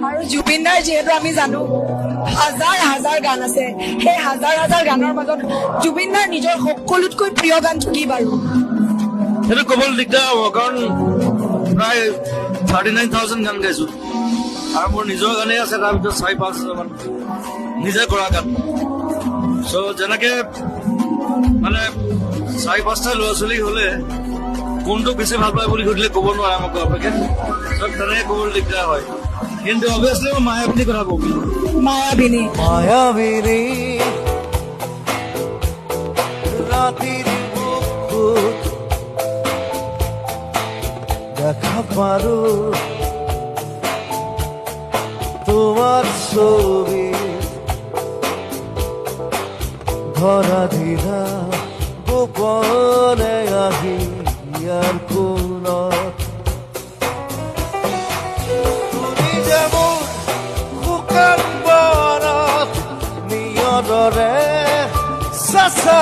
আৰু জুবিন দাৰ যিহেতু আমি জানো হাজাৰ হাজাৰ গান আছে, সেই হাজাৰ হাজাৰ গানৰ মাজত জুবিন দাৰ নিজৰ সকলোতকৈ প্ৰিয় গানটো কি বাৰু? সেইটো ক'বলৈ দিগদাৰ হ'ব, কাৰণ প্ৰায় 39,000 গান গাইছো আৰু মোৰ নিজৰ গানেই আছে তাৰ ভিতৰত 4-5 মান নিজে কৰা গান। চ' যেনেকে মানে 4-5টা ল'ৰা ছোৱালী হলে কোনটো বেছি ভাল পায় বুলি সুধিলে ক'ব নোৱাৰে আমাক অপেক্ষা, চব তেনেকে ক'বলৈ দিগদাৰ হয়। কিন্তু অভিয়াছলি মই মায়াবিনী কথা কম। মায়াবিনী মায়াবিনী রাতির বুকুত দেখা পারো তোমার ছবি ধরা ধীরা গোপনে আহি আর কোন তুমি যেমন শুকান বনত নিয়দৰে চাচা